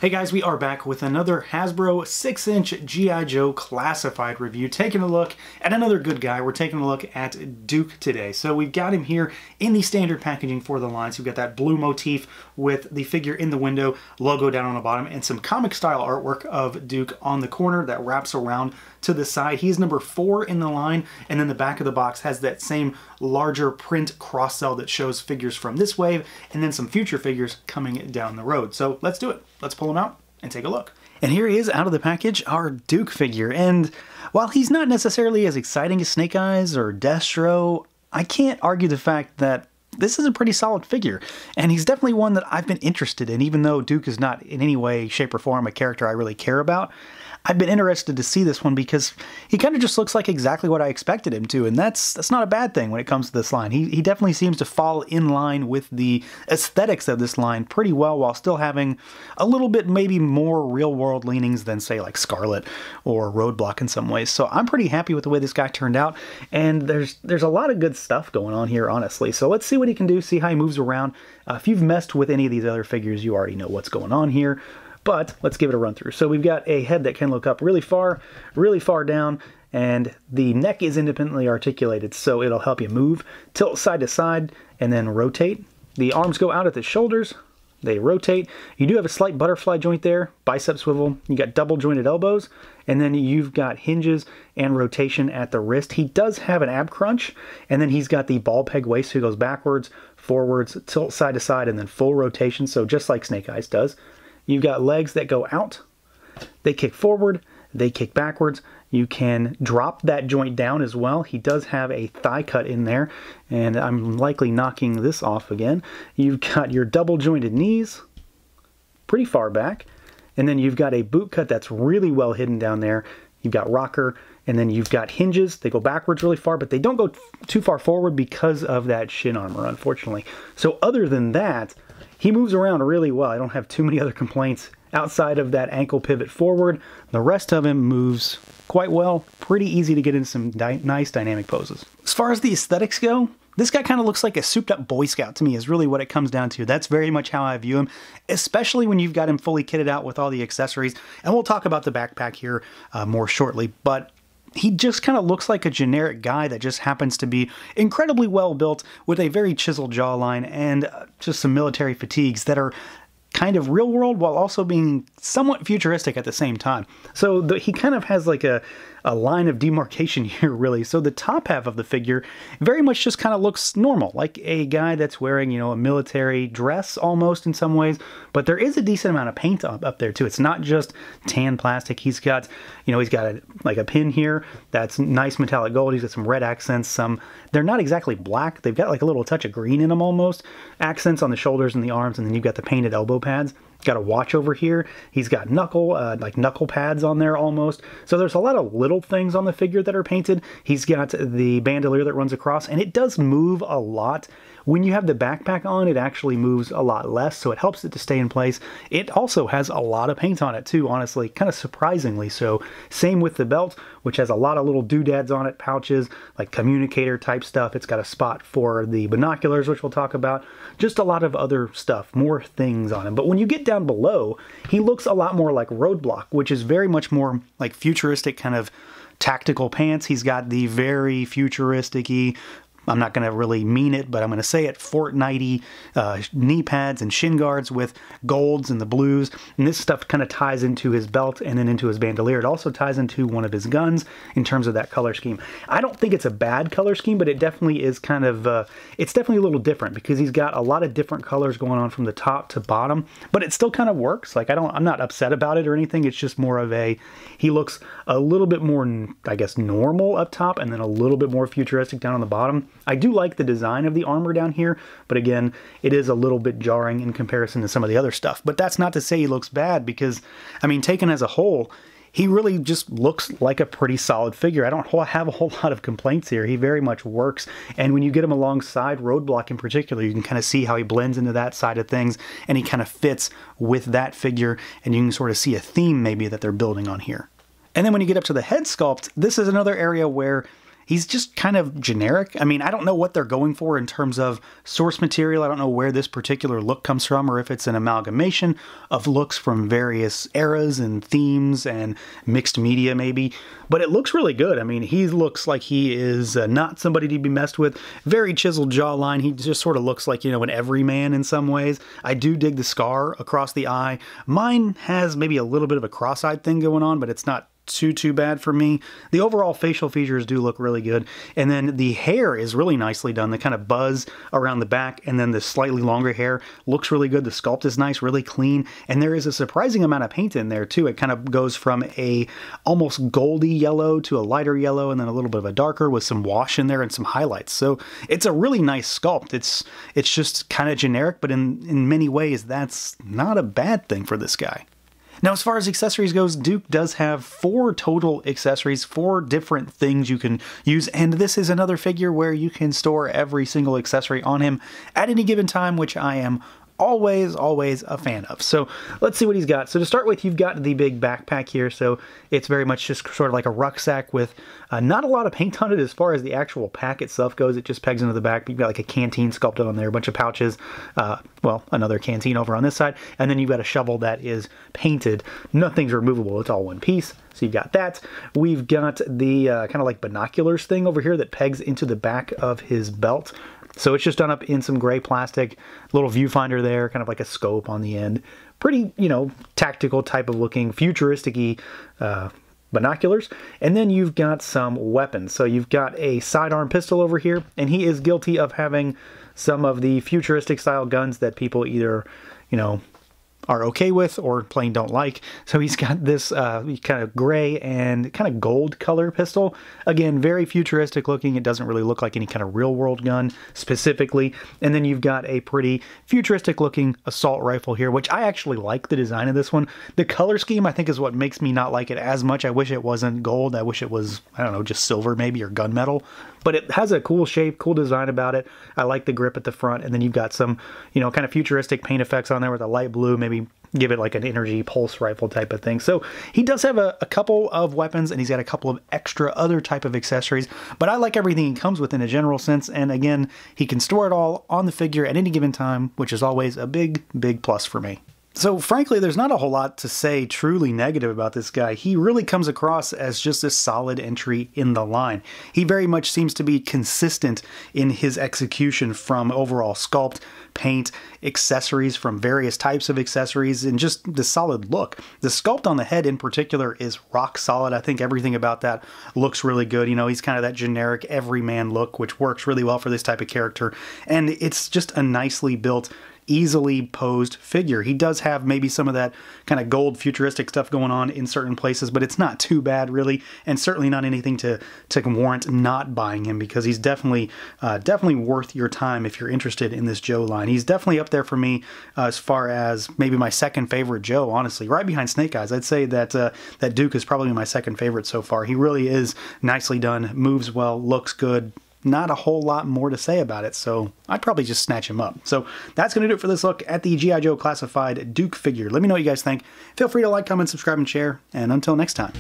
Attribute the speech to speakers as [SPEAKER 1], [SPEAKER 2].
[SPEAKER 1] Hey guys, we are back with another Hasbro 6-inch G.I. Joe classified review, taking a look at another good guy. We're taking a look at Duke today. So we've got him here in the standard packaging for the line. So we've got that blue motif with the figure in the window, logo down on the bottom, and some comic style artwork of Duke on the corner that wraps around to the side. He's number 4 in the line, and then the back of the box has that same larger print cross cell that shows figures from this wave and then some future figures coming down the road. So let's do it. Let's pull him out and take a look. And here he is out of the package, our Duke figure. And while he's not necessarily as exciting as Snake Eyes or Destro, I can't argue the fact that this is a pretty solid figure, and he's definitely one that I've been interested in. Even though Duke is not in any way, shape, or form a character I really care about, I've been interested to see this one because he kind of just looks like exactly what I expected him to, and that's not a bad thing when it comes to this line. He definitely seems to fall in line with the aesthetics of this line pretty well, while still having a little bit maybe more real-world leanings than, say, like Scarlet or Roadblock in some ways. So I'm pretty happy with the way this guy turned out, and there's a lot of good stuff going on here, honestly. So let's see what he can do, see how he moves around. If you've messed with any of these other figures, you already know what's going on here. But let's give it a run through. So we've got a head that can look up really far down, and the neck is independently articulated, so it'll help you move, tilt side to side, and then rotate. The arms go out at the shoulders. They rotate. You do have a slight butterfly joint there, bicep swivel. You got double jointed elbows, and then you've got hinges and rotation at the wrist. He does have an ab crunch, and then he's got the ball peg waist, so he goes backwards, forwards, tilt side to side, and then full rotation, so just like Snake Eyes does. You've got legs that go out, they kick forward, they kick backwards. You can drop that joint down as well. He does have a thigh cut in there, and I'm likely knocking this off again. You've got your double jointed knees, pretty far back, and then you've got a boot cut that's really well hidden down there. You've got rocker, and then you've got hinges. They go backwards really far, but they don't go too far forward because of that shin armor, unfortunately. So other than that, he moves around really well. I don't have too many other complaints outside of that ankle pivot forward. The rest of him moves quite well. Pretty easy to get in some nice dynamic poses. As far as the aesthetics go, this guy kind of looks like a souped up Boy Scout to me is really what it comes down to. That's very much how I view him, especially when you've got him fully kitted out with all the accessories. And we'll talk about the backpack here more shortly, but he just kind of looks like a generic guy that just happens to be incredibly well built with a very chiseled jawline and just some military fatigues that are kind of real world while also being somewhat futuristic at the same time. So he kind of has like a line of demarcation here, really. So the top half of the figure very much just kind of looks normal, like a guy that's wearing, you know, a military dress almost in some ways, but there is a decent amount of paint up there too. It's not just tan plastic. He's got, you know, he's got like a pin here that's nice metallic gold. He's got some red accents, they're not exactly black. They've got like a little touch of green in them almost. Accents on the shoulders and the arms, and then you've got the painted elbow pads. Got a watch over here. He's got like knuckle pads on there almost. So there's a lot of little things on the figure that are painted. He's got the bandolier that runs across, and it does move a lot. When you have the backpack on, it actually moves a lot less, so it helps it to stay in place. It also has a lot of paint on it too, honestly, kind of surprisingly so. Same with the belt, which has a lot of little doodads on it, pouches, like communicator type stuff. It's got a spot for the binoculars, which we'll talk about. Just a lot of other stuff, more things on him. But when you get down below, he looks a lot more like Roadblock, which is very much more like futuristic kind of tactical pants. He's got the very futuristic-y, I'm not going to really mean it, but I'm going to say it, Fortnite-y knee pads and shin guards with golds and the blues. And this stuff kind of ties into his belt and then into his bandolier. It also ties into one of his guns in terms of that color scheme. I don't think it's a bad color scheme, but it definitely is kind of, it's definitely a little different because he's got a lot of different colors going on from the top to bottom, but it still kind of works. Like I'm not upset about it or anything. It's just more of he looks a little bit more, I guess, normal up top and then a little bit more futuristic down on the bottom. I do like the design of the armor down here, but again, it is a little bit jarring in comparison to some of the other stuff. But that's not to say he looks bad because, I mean, taken as a whole, he really just looks like a pretty solid figure. I don't have a whole lot of complaints here. He very much works, and when you get him alongside Roadblock in particular, you can kind of see how he blends into that side of things, and he kind of fits with that figure, and you can sort of see a theme maybe that they're building on here. And then when you get up to the head sculpt, this is another area where he's just kind of generic. I mean, I don't know what they're going for in terms of source material. I don't know where this particular look comes from, or if it's an amalgamation of looks from various eras and themes and mixed media maybe, but it looks really good. I mean, he looks like he is not somebody to be messed with. Very chiseled jawline. He just sort of looks like, you know, an everyman in some ways. I do dig the scar across the eye. Mine has maybe a little bit of a cross-eyed thing going on, but it's not too bad for me. The overall facial features do look really good, and then the hair is really nicely done. The kind of buzz around the back and then the slightly longer hair looks really good. The sculpt is nice, really clean, and there is a surprising amount of paint in there too. It kind of goes from a almost goldy yellow to a lighter yellow and then a little bit of a darker with some wash in there and some highlights. So it's a really nice sculpt. It's just kind of generic, but in many ways that's not a bad thing for this guy. Now, as far as accessories goes, Duke does have 4 total accessories, 4 different things you can use, and this is another figure where you can store every single accessory on him at any given time, which I am always a fan of. So let's see what he's got. So to start with, you've got the big backpack here. So it's very much just sort of like a rucksack with not a lot of paint on it as far as the actual pack itself goes. It just pegs into the back. You've got like a canteen sculpted on there, a bunch of pouches, well, another canteen over on this side, and then you've got a shovel that is painted. Nothing's removable. It's all one piece. So you've got that. We've got the kind of like binoculars thing over here that pegs into the back of his belt. So it's just done up in some gray plastic, little viewfinder there, kind of like a scope on the end. Pretty, you know, tactical type of looking, futuristic-y binoculars. And then you've got some weapons. So you've got a sidearm pistol over here, and he is guilty of having some of the futuristic style guns that people either, you know, are okay with or plain don't like. So he's got this kind of gray and kind of gold color pistol. Again, very futuristic looking. It doesn't really look like any kind of real world gun specifically. And then you've got a pretty futuristic looking assault rifle here, which I actually like the design of this one. The color scheme I think is what makes me not like it as much. I wish it wasn't gold. I wish it was, I don't know, just silver maybe, or gunmetal. But it has a cool shape, cool design about it. I like the grip at the front, and then you've got some, you know, kind of futuristic paint effects on there with a light blue, maybe give it like an energy pulse rifle type of thing. So he does have a couple of weapons, and he's got a couple of extra other type of accessories, but I like everything he comes with in a general sense. And again, he can store it all on the figure at any given time, which is always a big plus for me. So frankly, there's not a whole lot to say truly negative about this guy. He really comes across as just a solid entry in the line. He very much seems to be consistent in his execution from overall sculpt, paint, accessories from various types of accessories, and just the solid look. The sculpt on the head in particular is rock solid. I think everything about that looks really good. You know, he's kind of that generic everyman look, which works really well for this type of character. And it's just a nicely built, easily posed figure. He does have maybe some of that kind of gold futuristic stuff going on in certain places, but it's not too bad really, and certainly not anything to warrant not buying him, because he's definitely worth your time if you're interested in this Joe line. He's definitely up there for me as far as maybe my second favorite Joe, honestly, right behind Snake Eyes. I'd say that that Duke is probably my second favorite so far. He really is nicely done, moves well, looks good. Not a whole lot more to say about it, so I'd probably just snatch him up. So that's going to do it for this look at the G.I. Joe Classified Duke figure. Let me know what you guys think. Feel free to like, comment, subscribe, and share, and until next time.